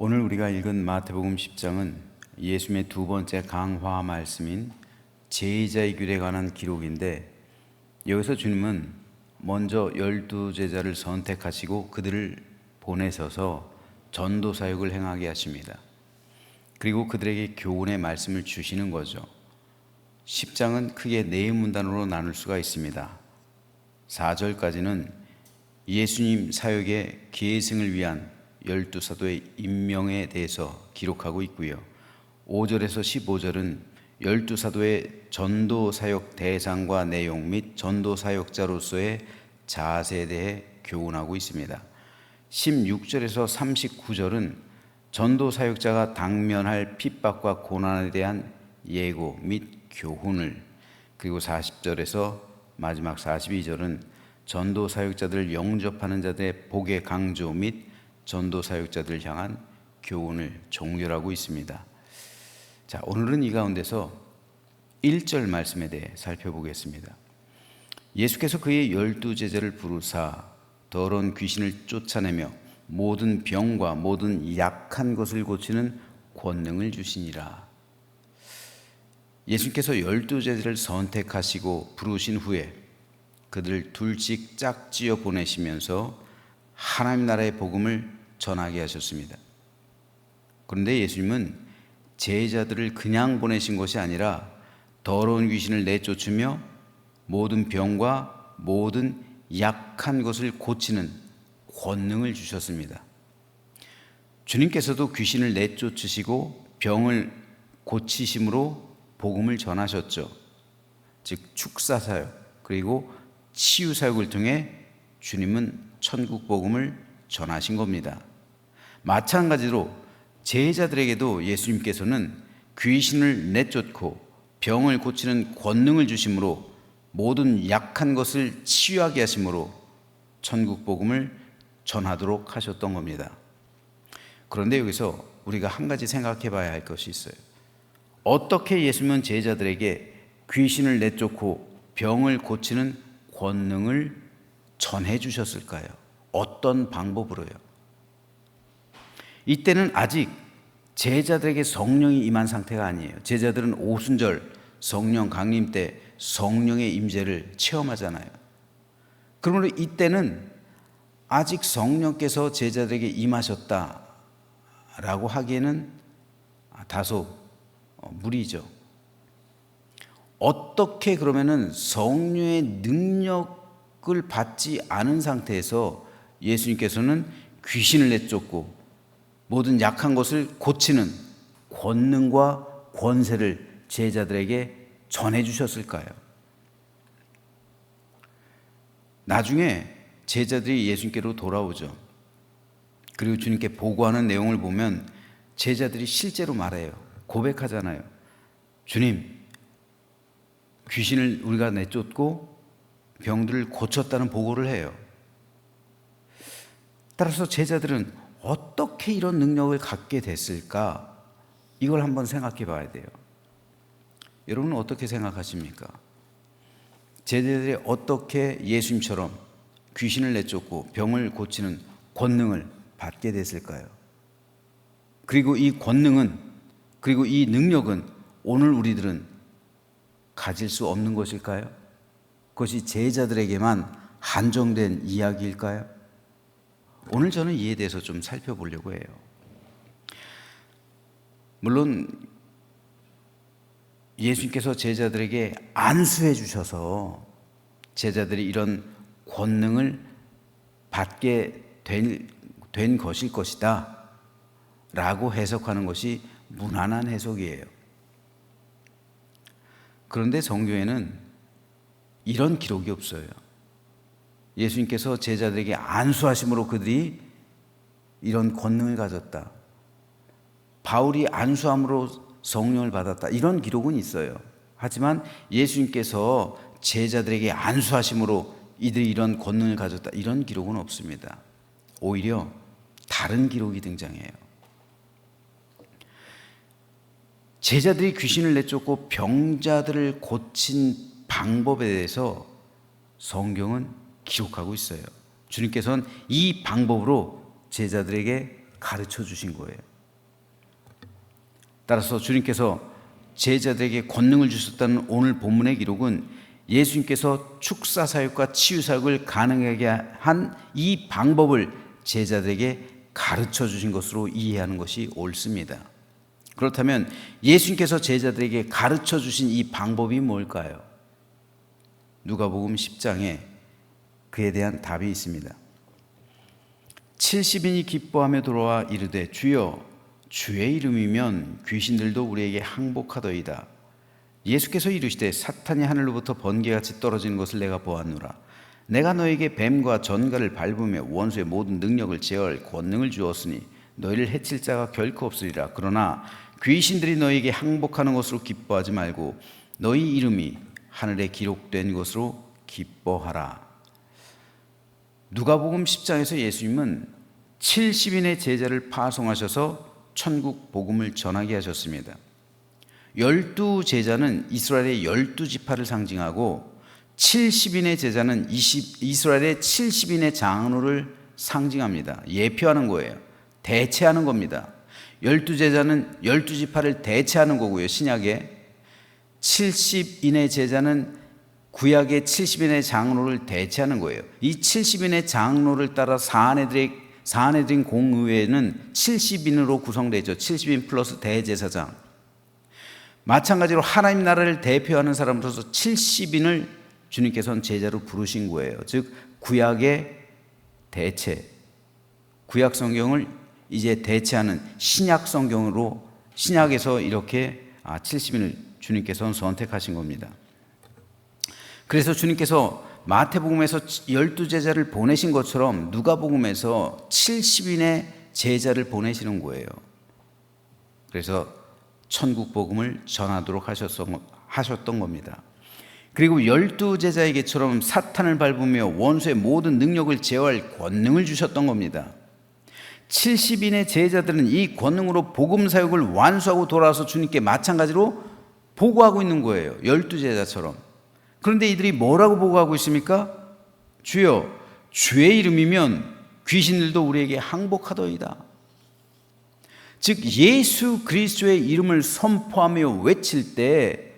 오늘 우리가 읽은 마태복음 10장은 예수님의 두 번째 강화 말씀인 제자의 귤에 관한 기록인데, 여기서 주님은 먼저 12제자를 선택하시고 그들을 보내셔서 전도 사역을 행하게 하십니다. 그리고 그들에게 교훈의 말씀을 주시는 거죠. 10장은 크게 네 문단으로 나눌 수가 있습니다. 4절까지는 예수님 사역의 계승을 위한 12사도의 임명에 대해서 기록하고 있고요. 5절에서 15절은 12사도의 전도 사역 대상과 내용 및 전도 사역자로서의 자세에 대해 교훈하고 있습니다. 16절에서 39절은 전도 사역자가 당면할 핍박과 고난에 대한 예고 및 교훈을, 그리고 40절에서 마지막 42절은 전도 사역자들을 영접하는 자들의 복의 강조 및 전도 사역자들을 향한 교훈을 종결하고 있습니다. 자, 오늘은 이 가운데서 1절 말씀에 대해 살펴보겠습니다. 예수께서 그의 12제자를 부르사 더러운 귀신을 쫓아내며 모든 병과 모든 약한 것을 고치는 권능을 주시니라. 예수께서 12제자를 선택하시고 부르신 후에 그들을 둘씩 짝지어 보내시면서 하나님 나라의 복음을 전하게 하셨습니다. 그런데 예수님은 제자들을 그냥 보내신 것이 아니라 더러운 귀신을 내쫓으며 모든 병과 모든 약한 것을 고치는 권능을 주셨습니다. 주님께서도 귀신을 내쫓으시고 병을 고치심으로 복음을 전하셨죠. 즉 축사사역 그리고 치유사역을 통해 주님은 천국 복음을 전하신 겁니다. 마찬가지로 제자들에게도 예수님께서는 귀신을 내쫓고 병을 고치는 권능을 주심으로 모든 약한 것을 치유하게 하심으로 천국 복음을 전하도록 하셨던 겁니다. 그런데 여기서 우리가 한 가지 생각해 봐야 할 것이 있어요. 어떻게 예수님은 제자들에게 귀신을 내쫓고 병을 고치는 권능을 전해 주셨을까요? 어떤 방법으로요? 이때는 아직 제자들에게 성령이 임한 상태가 아니에요. 제자들은 오순절 성령 강림 때 성령의 임재를 체험하잖아요. 그러므로 이때는 아직 성령께서 제자들에게 임하셨다라고 하기에는 다소 무리죠. 어떻게 그러면은 성령의 능력을 받지 않은 상태에서 예수님께서는 귀신을 내쫓고 모든 약한 것을 고치는 권능과 권세를 제자들에게 전해 주셨을까요? 나중에 제자들이 예수님께로 돌아오죠. 그리고 주님께 보고하는 내용을 보면 제자들이 실제로 말해요. 고백하잖아요. 주님, 귀신을 우리가 내쫓고 병들을 고쳤다는 보고를 해요. 따라서 제자들은 어떻게 이런 능력을 갖게 됐을까? 이걸 한번 생각해 봐야 돼요. 여러분은 어떻게 생각하십니까? 제자들이 어떻게 예수님처럼 귀신을 내쫓고 병을 고치는 권능을 받게 됐을까요? 그리고 이 권능은, 그리고 이 능력은 오늘 우리들은 가질 수 없는 것일까요? 그것이 제자들에게만 한정된 이야기일까요? 오늘 저는 이에 대해서 좀 살펴보려고 해요. 물론 예수님께서 제자들에게 안수해 주셔서 제자들이 이런 권능을 받게 된 것일 것이다 라고 해석하는 것이 무난한 해석이에요. 그런데 성경에는 이런 기록이 없어요. 예수님께서 제자들에게 안수하심으로 그들이 이런 권능을 가졌다, 바울이 안수함으로 성령을 받았다, 이런 기록은 있어요. 하지만 예수님께서 제자들에게 안수하심으로 이들이 이런 권능을 가졌다, 이런 기록은 없습니다. 오히려 다른 기록이 등장해요. 제자들이 귀신을 내쫓고 병자들을 고친 방법에 대해서 성경은 기록하고 있어요. 주님께서는 이 방법으로 제자들에게 가르쳐 주신 거예요. 따라서 주님께서 제자들에게 권능을 주셨다는 오늘 본문의 기록은 예수님께서 축사 사역과 치유 사역을 가능하게 한 이 방법을 제자들에게 가르쳐 주신 것으로 이해하는 것이 옳습니다. 그렇다면 예수님께서 제자들에게 가르쳐 주신 이 방법이 뭘까요? 누가복음 10장에 그에 대한 답이 있습니다. 70인이 기뻐하며 돌아와 이르되 주여 주의 이름이면 귀신들도 우리에게 항복하더이다. 예수께서 이르시되 사탄이 하늘로부터 번개같이 떨어지는 것을 내가 보았노라. 내가 너에게 뱀과 전갈을 밟으며 원수의 모든 능력을 제어할 권능을 주었으니 너희를 해칠 자가 결코 없으리라. 그러나 귀신들이 너희에게 항복하는 것으로 기뻐하지 말고 너희 이름이 하늘에 기록된 것으로 기뻐하라. 누가복음 10장에서 예수님은 70인의 제자를 파송하셔서 천국 복음을 전하게 하셨습니다. 12제자는 이스라엘의 12지파를 상징하고 70인의 제자는 이스라엘의 70인의 장로를 상징합니다. 예표하는 거예요. 대체하는 겁니다. 12제자는 12지파를 대체하는 거고요. 신약에 70인의 제자는 구약의 70인의 장로를 대체하는 거예요. 이 70인의 장로를 따라 사안에드린 공의회는 70인으로 구성되죠. 70인 플러스 대제사장. 마찬가지로 하나님 나라를 대표하는 사람으로서 70인을 주님께서는 제자로 부르신 거예요. 즉 구약의 대체, 구약 성경을 이제 대체하는 신약 성경으로 신약에서 이렇게 70인을 주님께서는 선택하신 겁니다. 그래서 주님께서 마태복음에서 12제자를 보내신 것처럼 누가복음에서 70인의 제자를 보내시는 거예요. 그래서 천국 복음을 전하도록 하셨던 겁니다. 그리고 12제자에게처럼 사탄을 밟으며 원수의 모든 능력을 제어할 권능을 주셨던 겁니다. 70인의 제자들은 이 권능으로 복음 사역을 완수하고 돌아와서 주님께 마찬가지로 보고하고 있는 거예요. 12제자처럼. 그런데 이들이 뭐라고 보고하고 있습니까? 주여 주의 이름이면 귀신들도 우리에게 항복하더이다. 즉 예수 그리스도의 이름을 선포하며 외칠 때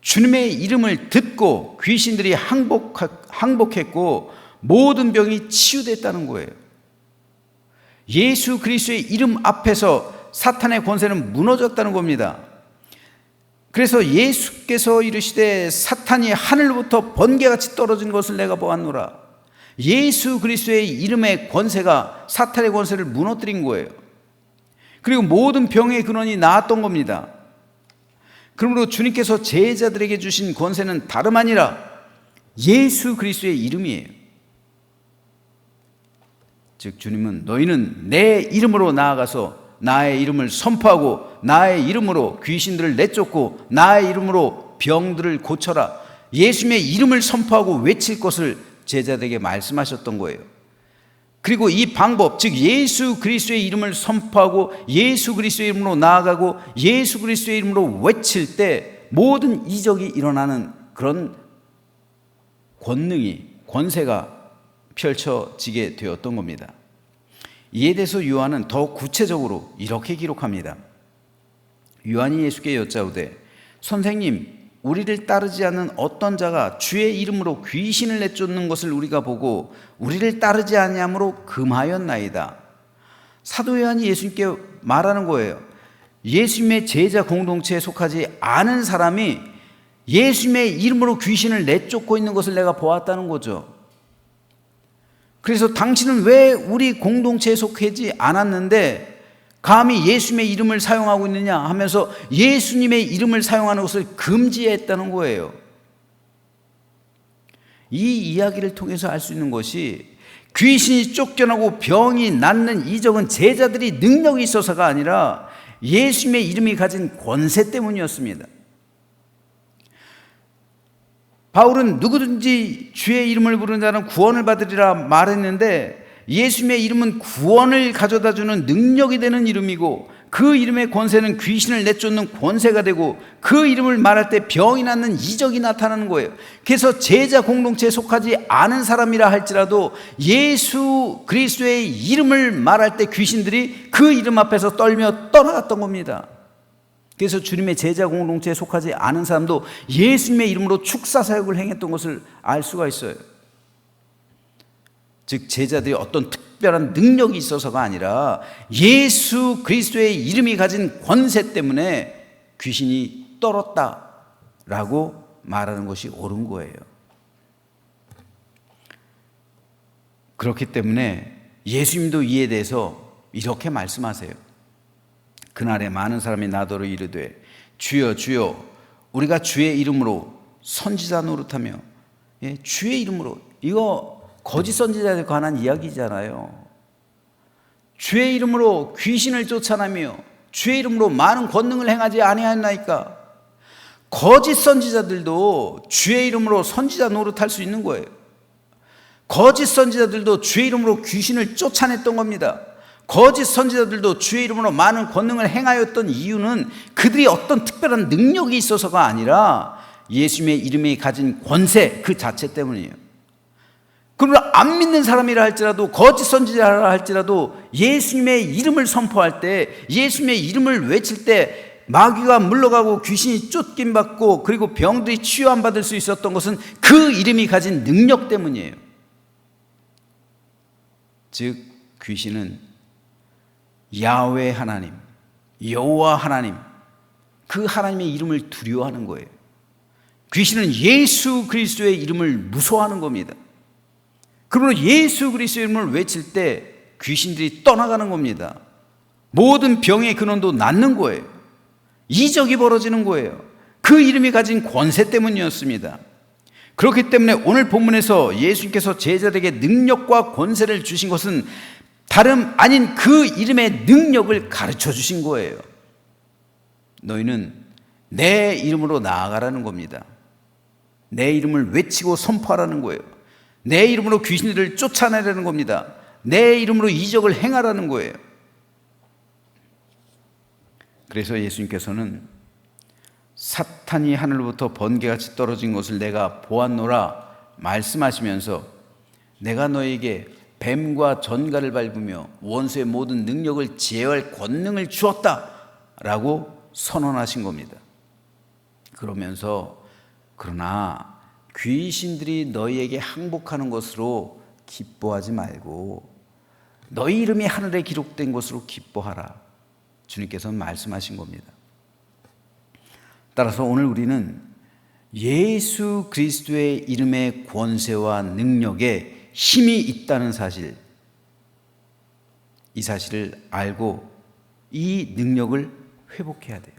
주님의 이름을 듣고 귀신들이 항복했고 모든 병이 치유됐다는 거예요. 예수 그리스도의 이름 앞에서 사탄의 권세는 무너졌다는 겁니다. 그래서 예수께서 이르시되 사탄이 하늘로부터 번개같이 떨어진 것을 내가 보았노라. 예수 그리스도의 이름의 권세가 사탄의 권세를 무너뜨린 거예요. 그리고 모든 병의 근원이 나았던 겁니다. 그러므로 주님께서 제자들에게 주신 권세는 다름 아니라 예수 그리스도의 이름이에요. 즉 주님은 너희는 내 이름으로 나아가서 나의 이름을 선포하고 나의 이름으로 귀신들을 내쫓고 나의 이름으로 병들을 고쳐라. 예수님의 이름을 선포하고 외칠 것을 제자들에게 말씀하셨던 거예요. 그리고 이 방법, 즉 예수 그리스도의 이름을 선포하고 예수 그리스도의 이름으로 나아가고 예수 그리스도의 이름으로 외칠 때 모든 이적이 일어나는 그런 권세가 펼쳐지게 되었던 겁니다. 이에 대해서 요한은 더 구체적으로 이렇게 기록합니다. 요한이 예수께 여짜오되 선생님 우리를 따르지 않는 어떤 자가 주의 이름으로 귀신을 내쫓는 것을 우리가 보고 우리를 따르지 아니함으로 금하였나이다. 사도 요한이 예수님께 말하는 거예요. 예수님의 제자 공동체에 속하지 않은 사람이 예수님의 이름으로 귀신을 내쫓고 있는 것을 내가 보았다는 거죠. 그래서 당신은 왜 우리 공동체에 속하지 않았는데 감히 예수님의 이름을 사용하고 있느냐 하면서 예수님의 이름을 사용하는 것을 금지했다는 거예요. 이 이야기를 통해서 알 수 있는 것이 귀신이 쫓겨나고 병이 낫는 이적은 제자들이 능력이 있어서가 아니라 예수님의 이름이 가진 권세 때문이었습니다. 바울은 누구든지 주의 이름을 부르는 자는 구원을 받으리라 말했는데 예수님의 이름은 구원을 가져다주는 능력이 되는 이름이고 그 이름의 권세는 귀신을 내쫓는 권세가 되고 그 이름을 말할 때 병이 낫는 이적이 나타나는 거예요. 그래서 제자 공동체에 속하지 않은 사람이라 할지라도 예수 그리스도의 이름을 말할 때 귀신들이 그 이름 앞에서 떨며 떠나갔던 겁니다. 그래서 주님의 제자 공동체에 속하지 않은 사람도 예수님의 이름으로 축사 사역을 행했던 것을 알 수가 있어요. 즉 제자들이 어떤 특별한 능력이 있어서가 아니라 예수 그리스도의 이름이 가진 권세 때문에 귀신이 떨었다라고 말하는 것이 옳은 거예요. 그렇기 때문에 예수님도 이에 대해서 이렇게 말씀하세요. 그날에 많은 사람이 나더러 이르되 주여 주여 우리가 주의 이름으로 선지자 노릇하며, 주의 이름으로, 이거 거짓 선지자에 관한 이야기잖아요. 주의 이름으로 귀신을 쫓아내며 주의 이름으로 많은 권능을 행하지 아니하였나이까. 거짓 선지자들도 주의 이름으로 선지자 노릇할 수 있는 거예요. 거짓 선지자들도 주의 이름으로 귀신을 쫓아냈던 겁니다. 거짓 선지자들도 주의 이름으로 많은 권능을 행하였던 이유는 그들이 어떤 특별한 능력이 있어서가 아니라 예수님의 이름이 가진 권세 그 자체 때문이에요. 그러나 안 믿는 사람이라 할지라도, 거짓 선지자라 할지라도 예수님의 이름을 선포할 때, 예수님의 이름을 외칠 때 마귀가 물러가고 귀신이 쫓김 받고 그리고 병들이 치유함 받을 수 있었던 것은 그 이름이 가진 능력 때문이에요. 즉 귀신은 야훼 하나님, 여호와 하나님, 그 하나님의 이름을 두려워하는 거예요. 귀신은 예수 그리스도의 이름을 무서워하는 겁니다. 그러므로 예수 그리스도의 이름을 외칠 때 귀신들이 떠나가는 겁니다. 모든 병의 근원도 낫는 거예요. 이적이 벌어지는 거예요. 그 이름이 가진 권세 때문이었습니다. 그렇기 때문에 오늘 본문에서 예수님께서 제자들에게 능력과 권세를 주신 것은 다름 아닌 그 이름의 능력을 가르쳐 주신 거예요. 너희는 내 이름으로 나아가라는 겁니다. 내 이름을 외치고 선포하라는 거예요. 내 이름으로 귀신들을 쫓아내라는 겁니다. 내 이름으로 이적을 행하라는 거예요. 그래서 예수님께서는 사탄이 하늘로부터 번개같이 떨어진 것을 내가 보았노라 말씀하시면서 내가 너에게 뱀과 전갈을 밟으며 원수의 모든 능력을 제어할 권능을 주었다라고 선언하신 겁니다. 그러면서 그러나 귀신들이 너희에게 항복하는 것으로 기뻐하지 말고 너희 이름이 하늘에 기록된 것으로 기뻐하라. 주님께서는 말씀하신 겁니다. 따라서 오늘 우리는 예수 그리스도의 이름의 권세와 능력에 힘이 있다는 사실, 이 사실을 알고 이 능력을 회복해야 돼요.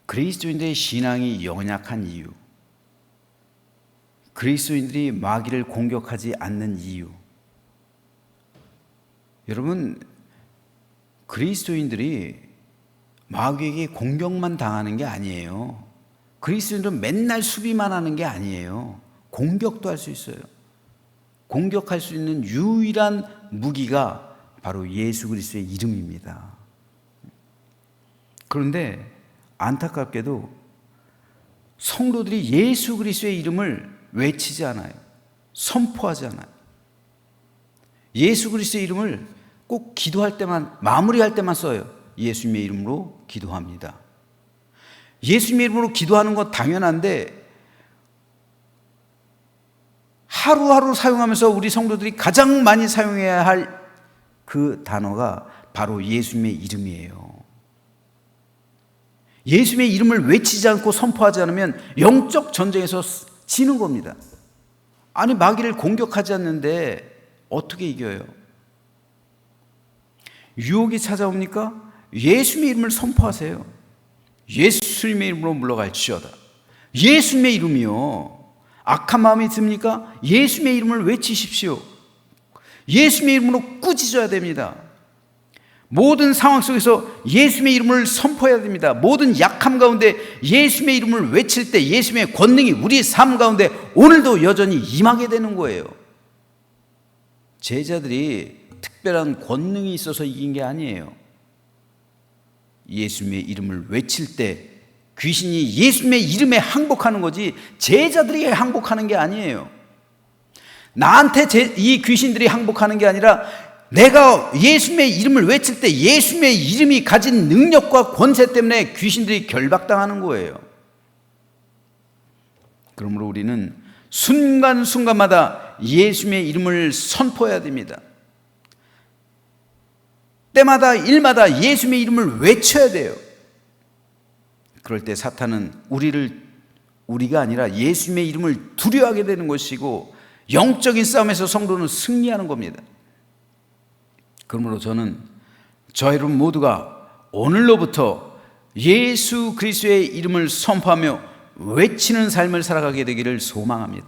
그리스도인들의 신앙이 연약한 이유, 그리스도인들이 마귀를 공격하지 않는 이유, 여러분 그리스도인들이 마귀에게 공격만 당하는 게 아니에요. 그리스도인들은 맨날 수비만 하는 게 아니에요. 공격도 할 수 있어요. 공격할 수 있는 유일한 무기가 바로 예수 그리스도의 이름입니다. 그런데 안타깝게도 성도들이 예수 그리스도의 이름을 외치지 않아요. 선포하지 않아요. 예수 그리스도의 이름을 꼭 기도할 때만, 마무리할 때만 써요. 예수님의 이름으로 기도합니다. 예수님의 이름으로 기도하는 건 당연한데 하루하루 사용하면서 우리 성도들이 가장 많이 사용해야 할 그 단어가 바로 예수님의 이름이에요. 예수님의 이름을 외치지 않고 선포하지 않으면 영적 전쟁에서 지는 겁니다. 아니 마귀를 공격하지 않는데 어떻게 이겨요? 유혹이 찾아옵니까? 예수님의 이름을 선포하세요. 예수님의 이름으로 물러갈지어다. 예수님의 이름이요. 악한 마음이 듭니까? 예수님의 이름을 외치십시오. 예수님의 이름으로 꾸짖어야 됩니다. 모든 상황 속에서 예수님의 이름을 선포해야 됩니다. 모든 약함 가운데 예수님의 이름을 외칠 때 예수님의 권능이 우리 삶 가운데 오늘도 여전히 임하게 되는 거예요. 제자들이 특별한 권능이 있어서 이긴 게 아니에요. 예수님의 이름을 외칠 때 귀신이 예수님의 이름에 항복하는 거지 제자들이 항복하는 게 아니에요. 나한테 이 귀신들이 항복하는 게 아니라 내가 예수님의 이름을 외칠 때 예수님의 이름이 가진 능력과 권세 때문에 귀신들이 결박당하는 거예요. 그러므로 우리는 순간순간마다 예수님의 이름을 선포해야 됩니다. 때마다 일마다 예수님의 이름을 외쳐야 돼요. 그럴 때 사탄은 우리가 아니라 예수님의 이름을 두려워하게 되는 것이고 영적인 싸움에서 성도는 승리하는 겁니다. 그러므로 저는 저 여러분 모두가 오늘로부터 예수 그리스도의 이름을 선포하며 외치는 삶을 살아가게 되기를 소망합니다.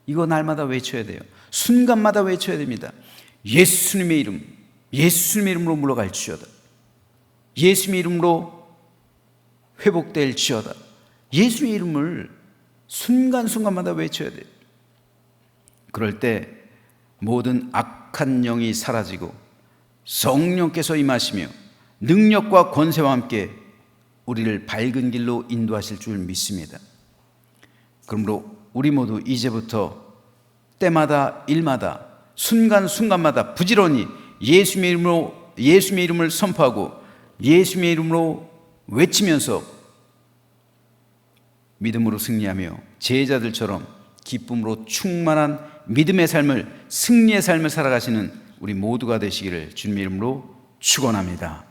이거 날마다 외쳐야 돼요. 순간마다 외쳐야 됩니다. 예수님의 이름, 예수님의 이름으로 물러갈지어다. 예수님의 이름으로 회복될지어다. 예수님의 이름을 순간순간마다 외쳐야 돼요. 그럴 때 모든 악한 영이 사라지고 성령께서 임하시며 능력과 권세와 함께 우리를 밝은 길로 인도하실 줄 믿습니다. 그러므로 우리 모두 이제부터 때마다 일마다 순간순간마다 부지런히 예수님의 이름을 선포하고 예수님의 이름으로 외치면서 믿음으로 승리하며 제자들처럼 기쁨으로 충만한 믿음의 삶을, 승리의 삶을 살아가시는 우리 모두가 되시기를 주님의 이름으로 축원합니다.